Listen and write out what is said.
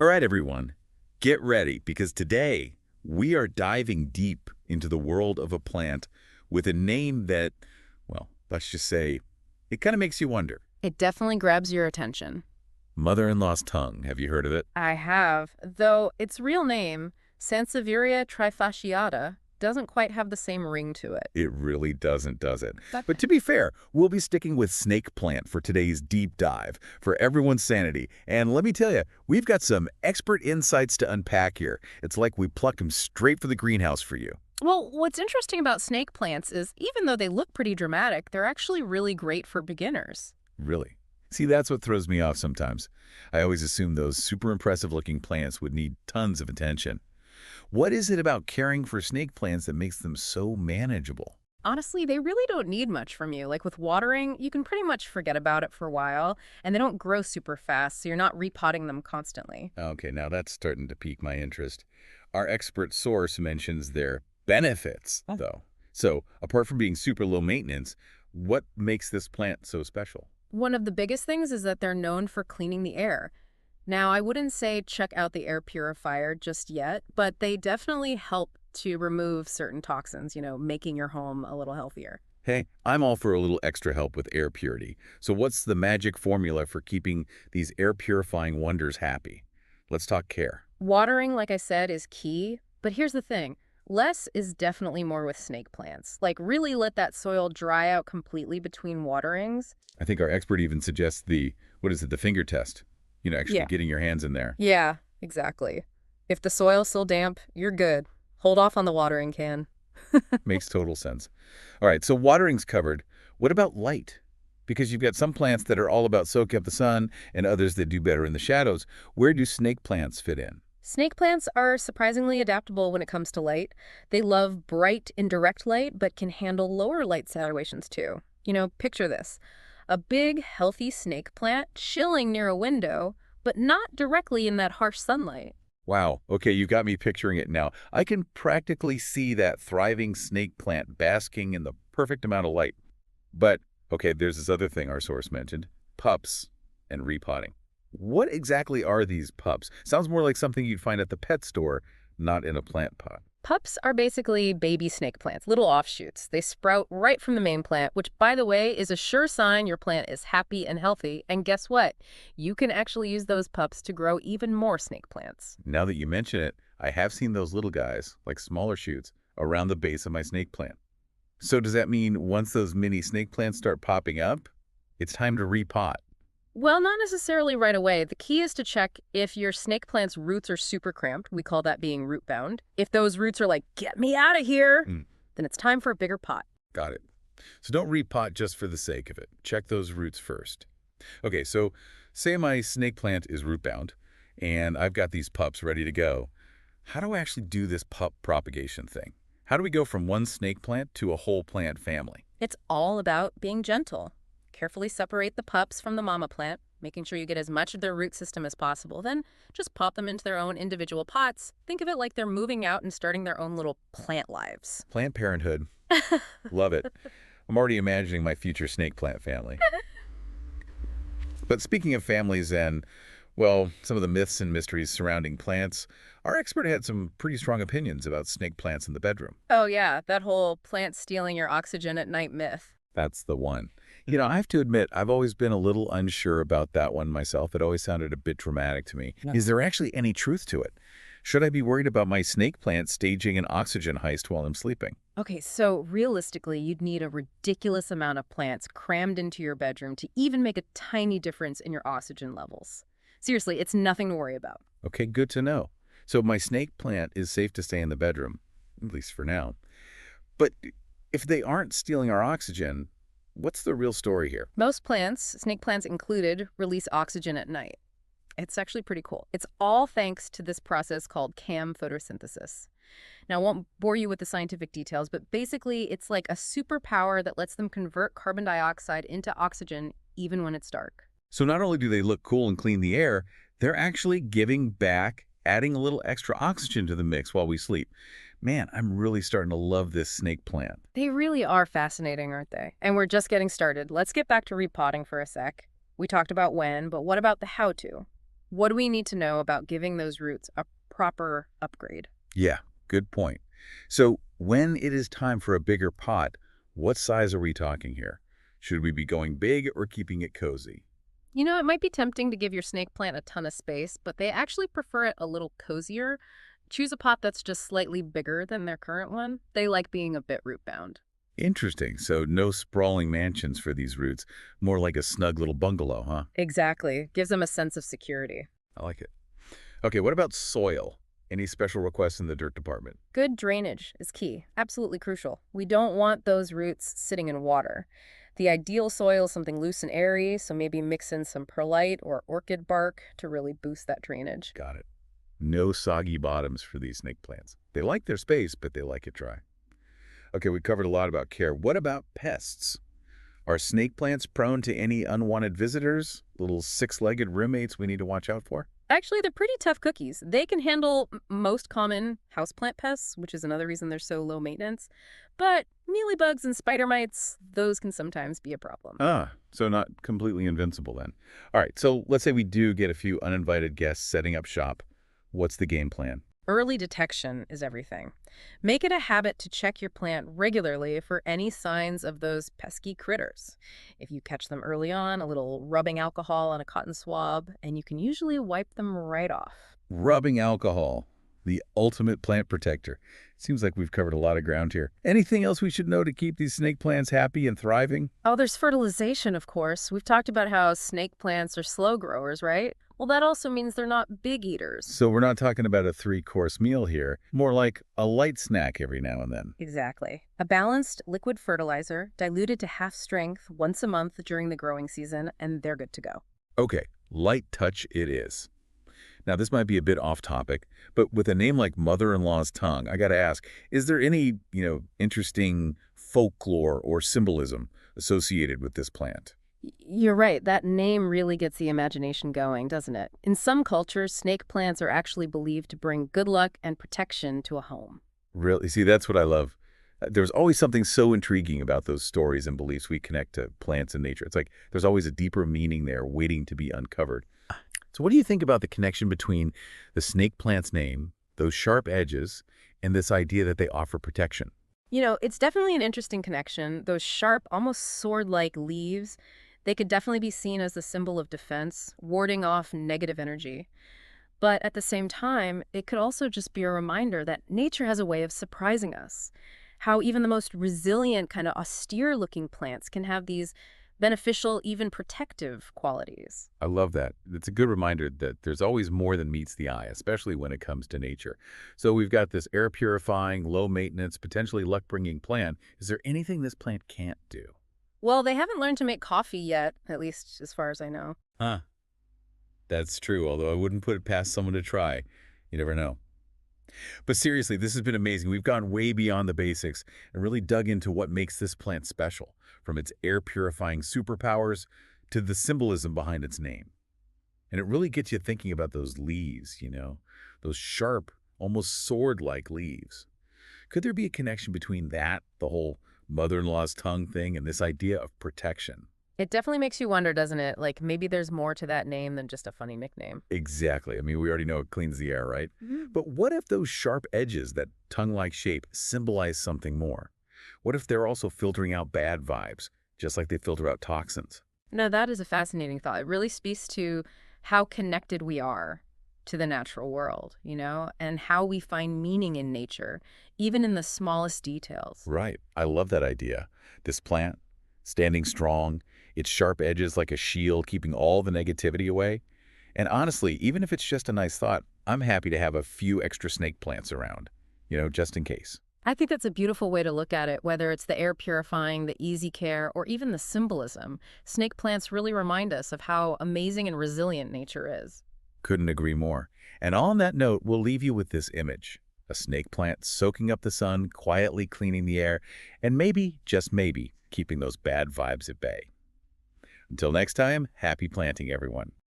All right, everyone, get ready because today we are diving deep into the world of a plant with a name that, well, let's just say, it kind of makes you wonder. It definitely grabs your attention. Mother-in-law's tongue, have you heard of it? I have, though its real name, SANSEVIERIA trifasciata, doesn't quite have the same ring to it. It really doesn't, does it? But But to be fair, we'll be sticking with snake plant for today's deep dive for everyone's sanity. And let me tell you, we've got some expert insights to unpack here. It's like we plucked them straight from the greenhouse for you. Well, what's interesting about snake plants is even though they look pretty dramatic, they're actually really great for beginners. Really. See, that's what throws me off sometimes. I always assume those super impressive looking plants would need tons of attention. What is it about caring for snake plants that makes them so manageable? Honestly, they really don't need much from you. Like with watering, you can pretty much forget about it for a while, and they don't grow super fast, so you're not repotting them constantly. Okay, now that's starting to pique my interest. Our expert source mentions their benefits, though. So, apart from being super low maintenance, what makes this plant so special? One of the biggest things is that they're known for cleaning the air. Now, I wouldn't say check out the air purifier just yet, but they definitely help to remove certain toxins, making your home a little healthier. Hey, I'm all for a little extra help with air purity. So what's the magic formula for keeping these air purifying wonders happy? Let's talk care. Watering, like I said, is key, but here's the thing. Less is definitely more with snake plants. Like really let that soil dry out completely between waterings. I think our expert even suggests the finger test. Actually Yeah. getting your hands in there. Yeah, exactly. If the soil's still damp, you're good. Hold off on the watering can. Makes total sense. All right, so watering's covered. What about light? Because you've got some plants that are all about soaking up the sun and others that do better in the shadows. Where do snake plants fit in? Snake plants are surprisingly adaptable when it comes to light. They love bright, indirect light, but can handle lower light situations too. Picture this. A big, healthy snake plant chilling near a window, but not directly in that harsh sunlight. Wow, okay, you got me picturing it now. I can practically see that thriving snake plant basking in the perfect amount of light. But, okay, there's this other thing our source mentioned, pups and repotting. What exactly are these pups? Sounds more like something you'd find at the pet store, not in a plant pot. Pups are basically baby snake plants, little offshoots. They sprout right from the main plant, which, by the way, is a sure sign your plant is happy and healthy. And guess what? You can actually use those pups to grow even more snake plants. Now that you mention it, I have seen those little guys, like smaller shoots, around the base of my snake plant. So does that mean once those mini snake plants start popping up, it's time to repot? Well, not necessarily right away. The key is to check if your snake plant's roots are super cramped. We call that being root bound. If those roots are like, get me out of here, then it's time for a bigger pot. Got it. So don't repot just for the sake of it. Check those roots first. Okay, so say my snake plant is root bound, and I've got these pups ready to go. How do I actually do this pup propagation thing? How do we go from one snake plant to a whole plant family? It's all about being gentle. Carefully separate the pups from the mama plant, making sure you get as much of their root system as possible. Then just pop them into their own individual pots. Think of it like they're moving out and starting their own little plant lives. Plant parenthood. Love it. I'm already imagining my future snake plant family. But speaking of families and, well, some of the myths and mysteries surrounding plants, our expert had some pretty strong opinions about snake plants in the bedroom. Oh yeah, that whole plant stealing your oxygen at night myth. That's the one. I have to admit, I've always been a little unsure about that one myself. It always sounded a bit dramatic to me. Yeah. Is there actually any truth to it? Should I be worried about my snake plant staging an oxygen heist while I'm sleeping? Okay, so realistically, you'd need a ridiculous amount of plants crammed into your bedroom to even make a tiny difference in your oxygen levels. Seriously, it's nothing to worry about. Okay, good to know. So my snake plant is safe to stay in the bedroom, at least for now. But if they aren't stealing our oxygen, what's the real story here? Most plants, snake plants included, release oxygen at night. It's actually pretty cool. It's all thanks to this process called CAM photosynthesis. Now, I won't bore you with the scientific details, but basically it's like a superpower that lets them convert carbon dioxide into oxygen even when it's dark. So not only do they look cool and clean the air, they're actually giving back, adding a little extra oxygen to the mix while we sleep. Man, I'm really starting to love this snake plant. They really are fascinating, aren't they? And we're just getting started. Let's get back to repotting for a sec. We talked about when, but what about the how to? What do we need to know about giving those roots a proper upgrade? Yeah, good point. So when it is time for a bigger pot, what size are we talking here? Should we be going big or keeping it cozy? You know, it might be tempting to give your snake plant a ton of space, but they actually prefer it a little cozier. Choose a pot that's just slightly bigger than their current one. They like being a bit root bound. Interesting. So no sprawling mansions for these roots. More like a snug little bungalow, huh? Exactly. Gives them a sense of security. I like it. Okay, what about soil? Any special requests in the dirt department? Good drainage is key. Absolutely crucial. We don't want those roots sitting in water. The ideal soil is something loose and airy, so maybe mix in some perlite or orchid bark to really boost that drainage. Got it. No soggy bottoms for these snake plants. They like their space, but they like it dry. Okay, we covered a lot about care. What about pests? Are snake plants prone to any unwanted visitors? Little six-legged roommates we need to watch out for? Actually, they're pretty tough cookies. They can handle most common houseplant pests, which is another reason they're so low maintenance. But mealybugs and spider mites, those can sometimes be a problem. Ah, so not completely invincible then. All right, so let's say we do get a few uninvited guests setting up shop. What's the game plan? Early detection is everything. Make it a habit to check your plant regularly for any signs of those pesky critters. If you catch them early on, a little rubbing alcohol on a cotton swab, and you can usually wipe them right off. Rubbing alcohol, the ultimate plant protector. Seems like we've covered a lot of ground here. Anything else we should know to keep these snake plants happy and thriving? Oh, there's fertilization, of course. We've talked about how snake plants are slow growers, right? Well, that also means they're not big eaters. So we're not talking about a three-course meal here, more like a light snack every now and then. Exactly. A balanced liquid fertilizer, diluted to half strength once a month during the growing season, and they're good to go. Okay, light touch it is. Now, this might be a bit off topic, but with a name like Mother-in-Law's Tongue, I got to ask, is there any, interesting folklore or symbolism associated with this plant? You're right. That name really gets the imagination going, doesn't it? In some cultures, snake plants are actually believed to bring good luck and protection to a home. Really? See, that's what I love. There's always something so intriguing about those stories and beliefs we connect to plants and nature. It's like there's always a deeper meaning there waiting to be uncovered. So what do you think about the connection between the snake plant's name, those sharp edges, and this idea that they offer protection? You know, it's definitely an interesting connection. Those sharp, almost sword-like leaves, they could definitely be seen as a symbol of defense, warding off negative energy. But at the same time, it could also just be a reminder that nature has a way of surprising us. How even the most resilient, kind of austere-looking plants can have these beneficial, even protective qualities. I love that. It's a good reminder that there's always more than meets the eye, especially when it comes to nature. So we've got this air-purifying, low-maintenance, potentially luck-bringing plant. Is there anything this plant can't do? Well, they haven't learned to make coffee yet, at least as far as I know. Huh. That's true, although I wouldn't put it past someone to try. You never know. But seriously, this has been amazing. We've gone way beyond the basics and really dug into what makes this plant special, from its air-purifying superpowers to the symbolism behind its name. And it really gets you thinking about those leaves, those sharp, almost sword-like leaves. Could there be a connection between that, the whole mother-in-law's tongue thing, and this idea of protection? It definitely makes you wonder, doesn't it? Like maybe there's more to that name than just a funny nickname. Exactly. I mean, we already know it cleans the air, right? Mhm. But what if those sharp edges, that tongue-like shape, symbolize something more? What if they're also filtering out bad vibes, just like they filter out toxins? No, that is a fascinating thought. It really speaks to how connected we are to the natural world, and how we find meaning in nature, even in the smallest details. Right. I love that idea. This plant, standing strong, its sharp edges like a shield, keeping all the negativity away. And honestly, even if it's just a nice thought, I'm happy to have a few extra snake plants around, just in case. I think that's a beautiful way to look at it, whether it's the air purifying, the easy care, or even the symbolism. Snake plants really remind us of how amazing and resilient nature is. Couldn't agree more. And on that note, we'll leave you with this image. A snake plant soaking up the sun, quietly cleaning the air, and maybe, just maybe, keeping those bad vibes at bay. Until next time, happy planting, everyone.